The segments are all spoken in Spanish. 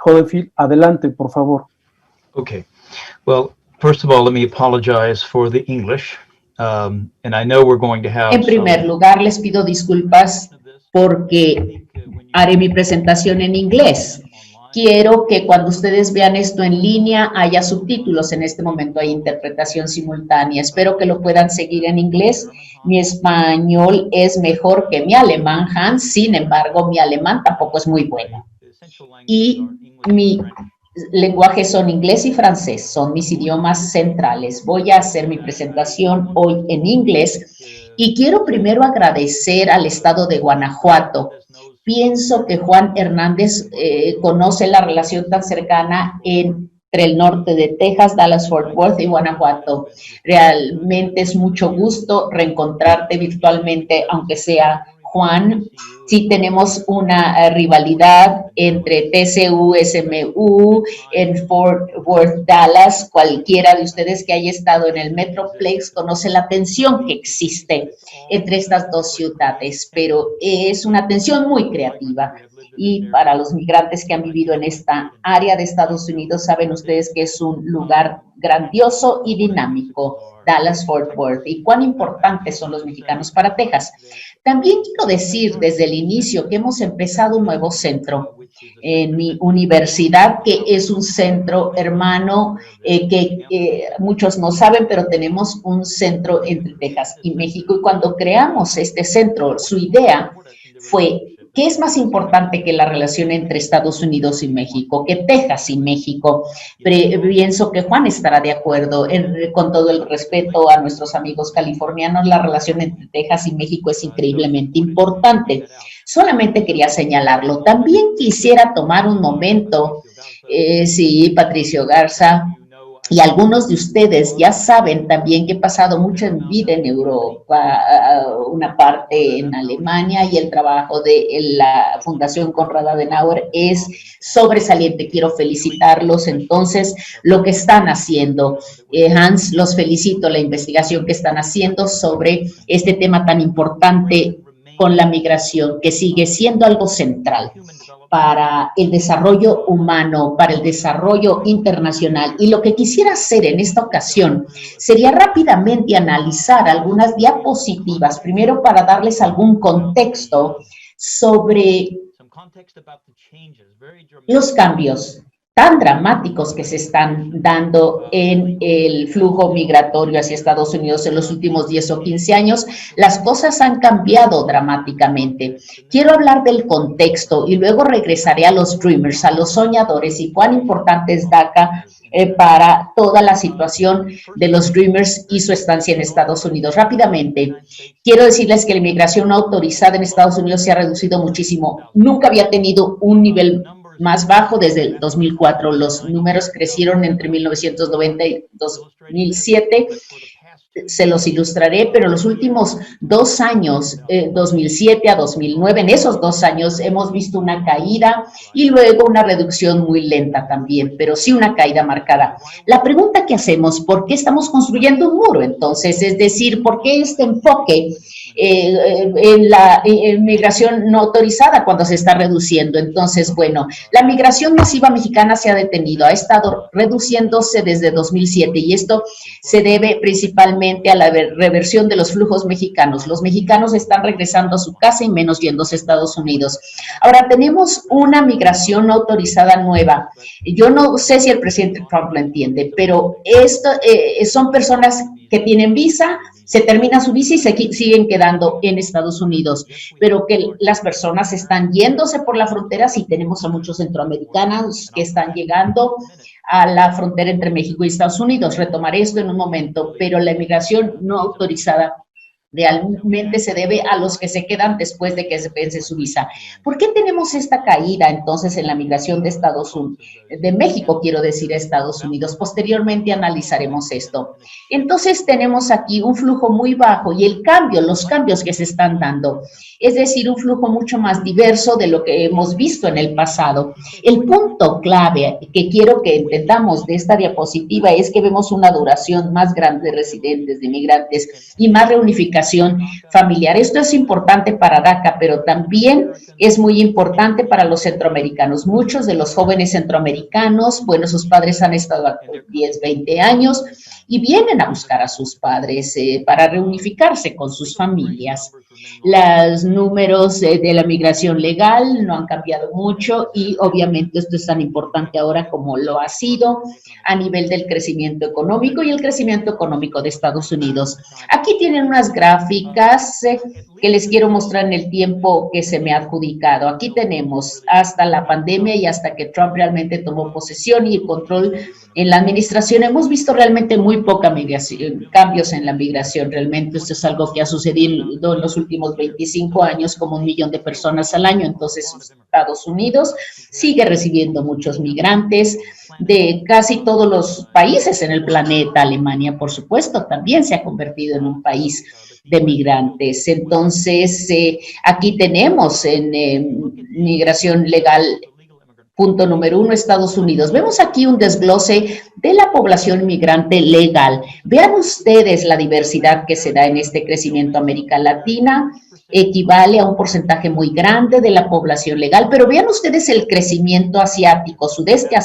Holyfield, adelante, por favor. Okay. Well, first of all, let me apologize for the English. And I know we're going to have En primer lugar, les pido disculpas porque haré mi presentación en inglés. Quiero que cuando ustedes vean esto en línea haya subtítulos. En este momento hay interpretación simultánea. Espero que lo puedan seguir en inglés. Mi español es mejor que mi alemán, Hans. Sin embargo, mi alemán tampoco es muy bueno. Y mi lenguaje son inglés y francés. Son mis idiomas centrales. Voy a hacer mi presentación hoy en inglés. Y quiero primero agradecer al estado de Guanajuato. Pienso que Juan Hernández conoce la relación tan cercana entre el norte de Texas, Dallas-Fort Worth y Guanajuato. Realmente es mucho gusto reencontrarte virtualmente, aunque sea Juan. Sí tenemos una rivalidad entre TCU, SMU, en Fort Worth, Dallas. Cualquiera de ustedes que haya estado en el Metroplex conoce la tensión que existe entre estas dos ciudades, pero es una tensión muy creativa. Y para los migrantes que han vivido en esta área de Estados Unidos, saben ustedes que es un lugar grandioso y dinámico, Dallas-Fort Worth, y cuán importantes son los mexicanos para Texas. También quiero decir desde el inicio que hemos empezado un nuevo centro en mi universidad, que es un centro hermano que muchos no saben, pero tenemos un centro entre Texas y México. Y cuando creamos este centro, su idea fue: ¿qué es más importante que la relación entre Estados Unidos y México, que Texas y México? Pienso que Juan estará de acuerdo. Con todo el respeto a nuestros amigos californianos, la relación entre Texas y México es increíblemente importante. Solamente quería señalarlo. También quisiera tomar un momento, sí, Patricio Garza, y algunos de ustedes ya saben también que he pasado mucha vida en Europa, una parte en Alemania, y el trabajo de la Fundación Konrad Adenauer es sobresaliente. Quiero felicitarlos entonces lo que están haciendo. Hans, los felicito la investigación que están haciendo sobre este tema tan importante con la migración, que sigue siendo algo central para el desarrollo humano, para el desarrollo internacional. Y lo que quisiera hacer en esta ocasión sería rápidamente analizar algunas diapositivas, primero para darles algún contexto sobre los cambios tan dramáticos que se están dando en el flujo migratorio hacia Estados Unidos en los últimos 10 o 15 años. Las cosas han cambiado dramáticamente. Quiero hablar del contexto y luego regresaré a los dreamers, a los soñadores, y cuán importante es DACA para toda la situación de los dreamers y su estancia en Estados Unidos. Rápidamente, quiero decirles que la inmigración no autorizada en Estados Unidos se ha reducido muchísimo. Nunca había tenido un nivel más bajo desde el 2004. Los números crecieron entre 1990 y 2007. Se los ilustraré, pero los últimos 2 años, 2007 a 2009, en esos 2 años hemos visto una caída y luego una reducción muy lenta también, pero sí una caída marcada. La pregunta que hacemos: ¿por qué estamos construyendo un muro? Entonces, es decir, ¿por qué este enfoque en la migración no autorizada cuando se está reduciendo? Entonces, bueno, la migración masiva mexicana se ha detenido, ha estado reduciéndose desde 2007, y esto se debe principalmente a la reversión de los flujos mexicanos. Los mexicanos están regresando a su casa y menos yéndose a Estados Unidos. Ahora tenemos una migración no autorizada nueva. Yo no sé si el presidente Trump lo entiende, pero esto son personas que tienen visa, se termina su visa y se siguen quedando en Estados Unidos, pero que las personas están yéndose por la frontera. Sí, tenemos a muchos centroamericanos que están llegando a la frontera entre México y Estados Unidos. Retomaré esto en un momento, pero la inmigración no autorizada realmente se debe a los que se quedan después de que se vence su visa. ¿Por qué tenemos esta caída entonces en la migración de de México, quiero decir, a Estados Unidos? Posteriormente analizaremos esto. Entonces tenemos aquí un flujo muy bajo y los cambios que se están dando, es decir, un flujo mucho más diverso de lo que hemos visto en el pasado. El punto clave que quiero que entendamos de esta diapositiva es que vemos una duración más grande de residentes, de inmigrantes, y más reunificación reunificación familiar. Esto es importante para DACA, pero también es muy importante para los centroamericanos. Muchos de los jóvenes centroamericanos, bueno, sus padres han estado aquí 10, 20 años y vienen a buscar a sus padres para reunificarse con sus familias. Los números de la migración legal no han cambiado mucho y obviamente esto es tan importante ahora como lo ha sido a nivel del crecimiento económico y el crecimiento económico de Estados Unidos. Aquí tienen unas gráficas que les quiero mostrar en el tiempo que se me ha adjudicado. Aquí tenemos hasta la pandemia y hasta que Trump realmente tomó posesión y el control en la administración. Hemos visto realmente muy poca migración, cambios en la migración. Realmente esto es algo que ha sucedido en los últimos 25 años, como 1 millón de personas al año. Entonces, Estados Unidos sigue recibiendo muchos migrantes de casi todos los países en el planeta. Alemania, por supuesto, también se ha convertido en un país de migrantes. Entonces, aquí tenemos en migración legal. Punto número 1, Estados Unidos. Vemos aquí un desglose de la población inmigrante legal. Vean ustedes la diversidad que se da en este crecimiento. América Latina equivale a un porcentaje muy grande de la población legal, pero vean ustedes el crecimiento asiático, sudeste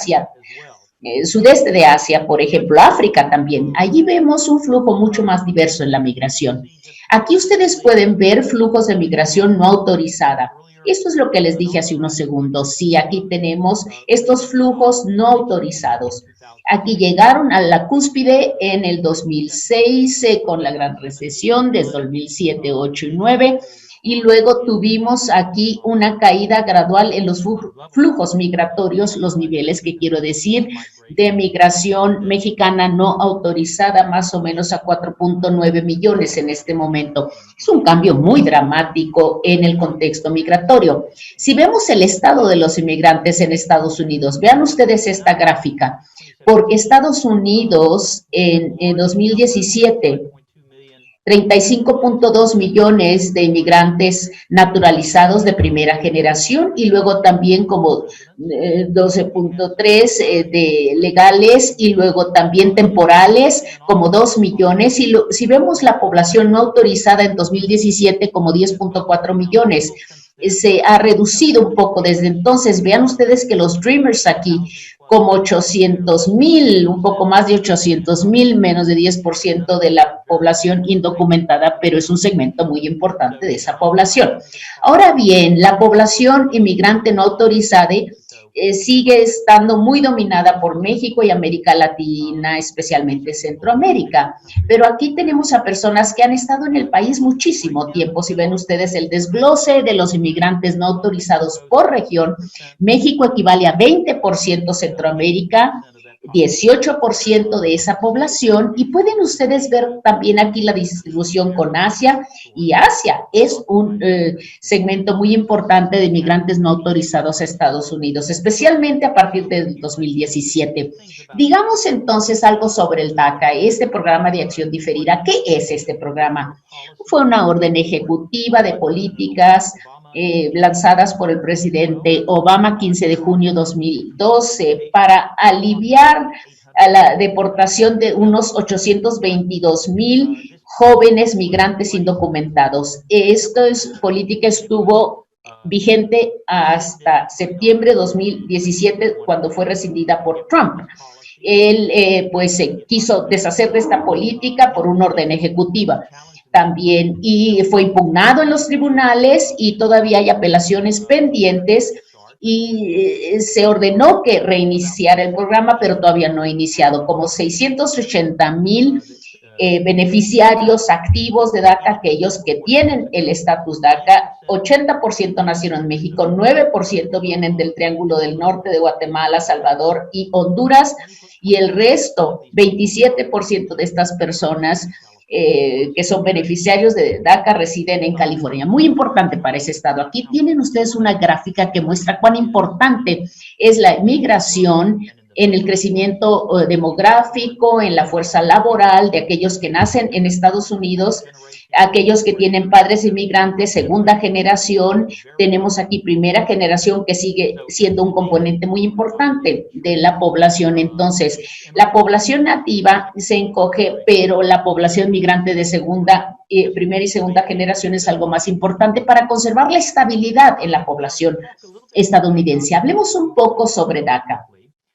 de Asia, por ejemplo, África también. Allí vemos un flujo mucho más diverso en la migración. Aquí ustedes pueden ver flujos de migración no autorizada. Esto es lo que les dije hace unos segundos. Sí, aquí tenemos estos flujos no autorizados. Aquí llegaron a la cúspide en el 2006 con la gran recesión, desde 2007, 8 y 9. Y luego tuvimos aquí una caída gradual en los flujos migratorios, los niveles que quiero decir de migración mexicana no autorizada, más o menos a 4.9 millones en este momento. Es un cambio muy dramático en el contexto migratorio. Si vemos el estado de los inmigrantes en Estados Unidos, vean ustedes esta gráfica, porque Estados Unidos en 2017... 35.2 millones de inmigrantes naturalizados de primera generación y luego también como 12.3 de legales y luego también temporales como 2 millones. Y si vemos la población no autorizada en 2017 como 10.4 millones, se ha reducido un poco desde entonces. Vean ustedes que los Dreamers aquí como 800,000, un poco más de 800,000, menos de 10% de la población indocumentada, pero es un segmento muy importante de esa población. Ahora bien, la población inmigrante no autorizada sigue estando muy dominada por México y América Latina, especialmente Centroamérica. Pero aquí tenemos a personas que han estado en el país muchísimo tiempo. Si ven ustedes el desglose de los inmigrantes no autorizados por región, México equivale a 20%, Centroamérica 18% de esa población, y pueden ustedes ver también aquí la distribución con Asia, y Asia es un segmento muy importante de migrantes no autorizados a Estados Unidos, especialmente a partir del 2017. Digamos entonces algo sobre el DACA, este programa de acción diferida. ¿Qué es este programa? Fue una orden ejecutiva de políticas lanzadas por el presidente Obama 15 de junio de 2012 para aliviar a la deportación de unos 822,000 jóvenes migrantes indocumentados. Esta política estuvo vigente hasta septiembre de 2017, cuando fue rescindida por Trump. Él se quiso deshacer de esta política por una orden ejecutiva también, y fue impugnado en los tribunales y todavía hay apelaciones pendientes, y se ordenó que reiniciara el programa, pero todavía no ha iniciado. Como 680,000 beneficiarios activos de DACA, aquellos que tienen el estatus DACA, 80% nacieron en México, 9% vienen del Triángulo del Norte de Guatemala, Salvador y Honduras, y el resto, 27% de estas personas que son beneficiarios de DACA residen en California. Muy importante para ese estado. Aquí tienen ustedes una gráfica que muestra cuán importante es la migración en el crecimiento demográfico, en la fuerza laboral de aquellos que nacen en Estados Unidos, aquellos que tienen padres inmigrantes, segunda generación, tenemos aquí primera generación que sigue siendo un componente muy importante de la población. Entonces, la población nativa se encoge, pero la población migrante de primera y segunda generación es algo más importante para conservar la estabilidad en la población estadounidense. Hablemos un poco sobre DACA.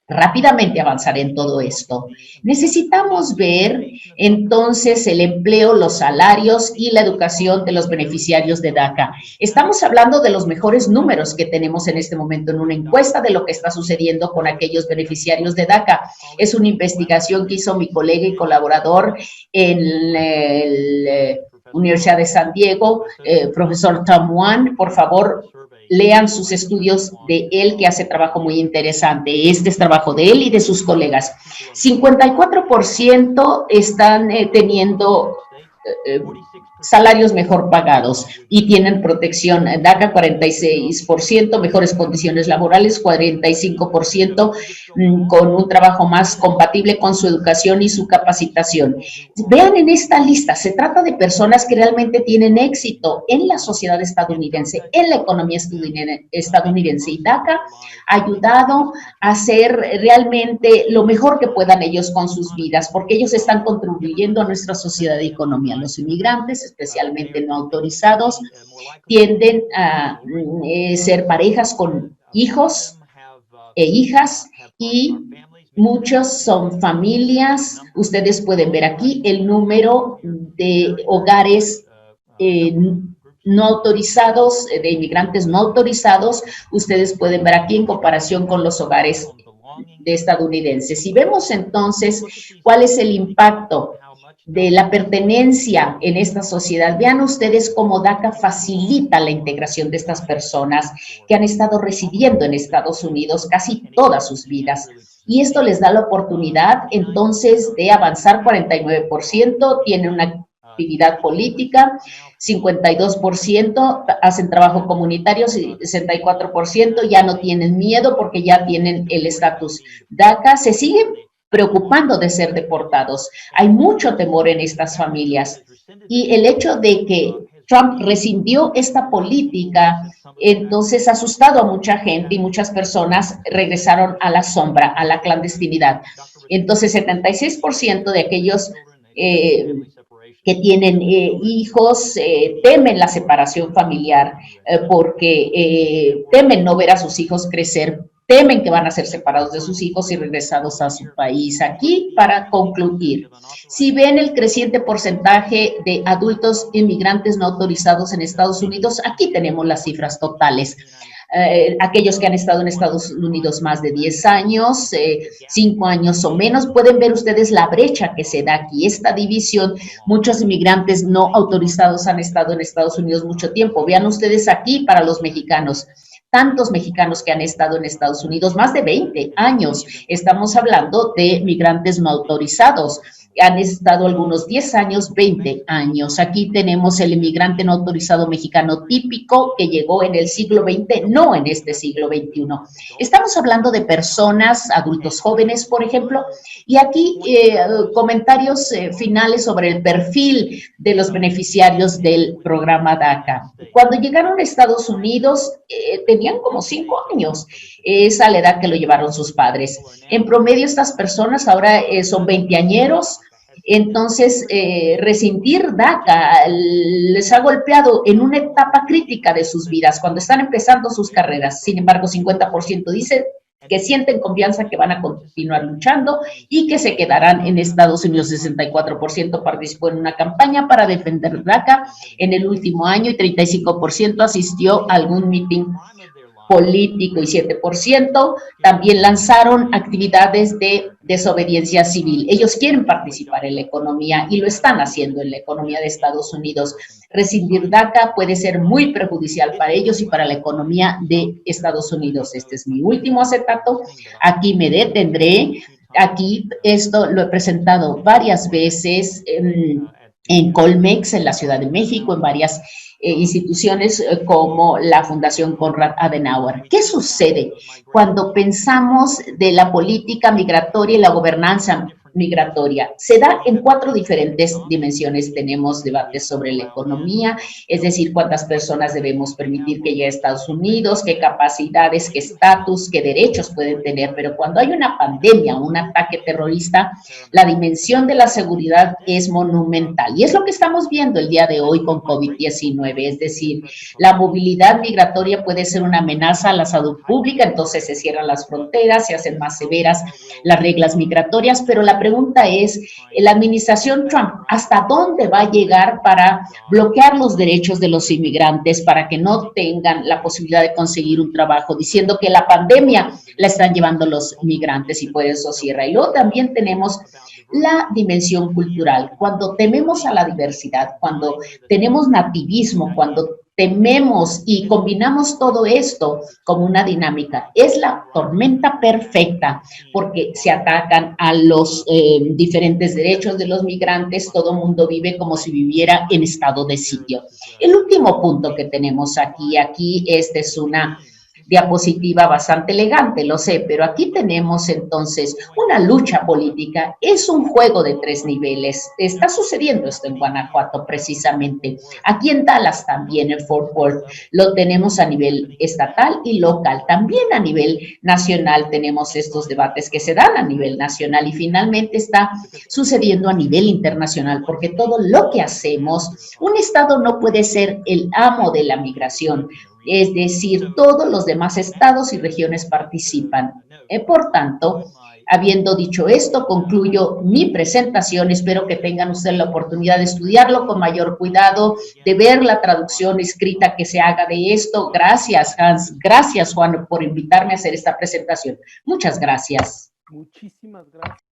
Rápidamente avanzar en todo esto. Necesitamos ver entonces el empleo, los salarios y la educación de los beneficiarios de DACA. Estamos hablando de los mejores números que tenemos en este momento en una encuesta de lo que está sucediendo con aquellos beneficiarios de DACA. Es una investigación que hizo mi colega y colaborador en la Universidad de San Diego, profesor Tom Wan. Por favor, lean sus estudios de él, que hace trabajo muy interesante. Este es trabajo de él y de sus colegas. 54% están teniendo salarios mejor pagados y tienen protección DACA, 46%, mejores condiciones laborales, 45% con un trabajo más compatible con su educación y su capacitación. Vean en esta lista, se trata de personas que realmente tienen éxito en la sociedad estadounidense, en la economía estadounidense, y DACA ha ayudado a hacer realmente lo mejor que puedan ellos con sus vidas, porque ellos están contribuyendo a nuestra sociedad y economía. Los inmigrantes, especialmente no autorizados, tienden a ser parejas con hijos e hijas, y muchos son familias. Ustedes pueden ver aquí el número de hogares no autorizados, de inmigrantes no autorizados. Ustedes pueden ver aquí en comparación con los hogares de estadounidenses. Si vemos entonces cuál es el impacto de la pertenencia en esta sociedad, vean ustedes cómo DACA facilita la integración de estas personas que han estado residiendo en Estados Unidos casi todas sus vidas. Y esto les da la oportunidad entonces de avanzar. 49% tienen una actividad política, 52% hacen trabajo comunitario, 64% ya no tienen miedo porque ya tienen el estatus DACA. Se siguen preocupando de ser deportados. Hay mucho temor en estas familias, y el hecho de que Trump rescindió esta política, entonces ha asustado a mucha gente, y muchas personas regresaron a la sombra, a la clandestinidad. Entonces, 76% de aquellos que tienen hijos temen la separación familiar porque temen no ver a sus hijos crecer, temen que van a ser separados de sus hijos y regresados a su país. Aquí, para concluir, si ven el creciente porcentaje de adultos inmigrantes no autorizados en Estados Unidos, aquí tenemos las cifras totales. Aquellos que han estado en Estados Unidos más de 10 años, 5 años o menos, pueden ver ustedes la brecha que se da aquí, esta división. Muchos inmigrantes no autorizados han estado en Estados Unidos mucho tiempo. Vean ustedes aquí para los mexicanos. Tantos mexicanos que han estado en Estados Unidos, más de 20 años. Estamos hablando de migrantes no autorizados. Han estado algunos 10 años, 20 años. Aquí tenemos el inmigrante no autorizado mexicano típico que llegó en el siglo XX, no en este siglo XXI. Estamos hablando de personas, adultos jóvenes, por ejemplo, y aquí comentarios finales sobre el perfil de los beneficiarios del programa DACA. Cuando llegaron a Estados Unidos, tenían como 5 años. Esa la edad que lo llevaron sus padres. En promedio, estas personas ahora son veinteañeros. Entonces, rescindir DACA les ha golpeado en una etapa crítica de sus vidas, cuando están empezando sus carreras. Sin embargo, 50% dicen que sienten confianza, que van a continuar luchando y que se quedarán en Estados Unidos. 64% participó en una campaña para defender DACA en el último año y 35% asistió a algún meeting político, y 7% también lanzaron actividades de desobediencia civil. Ellos quieren participar en la economía y lo están haciendo en la economía de Estados Unidos. Rescindir DACA puede ser muy perjudicial para ellos y para la economía de Estados Unidos. Este es mi último acetato. Aquí me detendré. Aquí esto lo he presentado varias veces en Colmex, en la Ciudad de México, en varias instituciones como la Fundación Konrad Adenauer. ¿Qué sucede cuando pensamos de la política migratoria y la gobernanza migratoria? Se da en 4 diferentes dimensiones. Tenemos debates sobre la economía, es decir, cuántas personas debemos permitir que lleguen a Estados Unidos, qué capacidades, qué estatus, qué derechos pueden tener, pero cuando hay una pandemia, un ataque terrorista, la dimensión de la seguridad es monumental. Y es lo que estamos viendo el día de hoy con COVID-19, es decir, la movilidad migratoria puede ser una amenaza a la salud pública, entonces se cierran las fronteras, se hacen más severas las reglas migratorias, pero la pregunta es, la administración Trump, ¿hasta dónde va a llegar para bloquear los derechos de los inmigrantes, para que no tengan la posibilidad de conseguir un trabajo, diciendo que la pandemia la están llevando los migrantes y por eso cierra? Y luego también tenemos la dimensión cultural. Cuando tememos a la diversidad, cuando tenemos nativismo, cuando tememos y combinamos todo esto como una dinámica, es la tormenta perfecta, porque se atacan a los diferentes derechos de los migrantes, todo el mundo vive como si viviera en estado de sitio. El último punto que tenemos aquí, esta es una diapositiva bastante elegante, lo sé, pero aquí tenemos entonces una lucha política, es un juego de 3 niveles, está sucediendo esto en Guanajuato precisamente, aquí en Dallas también, en Fort Worth, lo tenemos a nivel estatal y local, también a nivel nacional tenemos estos debates que se dan a nivel nacional y finalmente está sucediendo a nivel internacional, porque todo lo que hacemos, un Estado no puede ser el amo de la migración, es decir, todos los demás estados y regiones participan. Por tanto, habiendo dicho esto, concluyo mi presentación. Espero que tengan ustedes la oportunidad de estudiarlo con mayor cuidado, de ver la traducción escrita que se haga de esto. Gracias, Hans. Gracias, Juan, por invitarme a hacer esta presentación. Muchas gracias. Muchísimas gracias.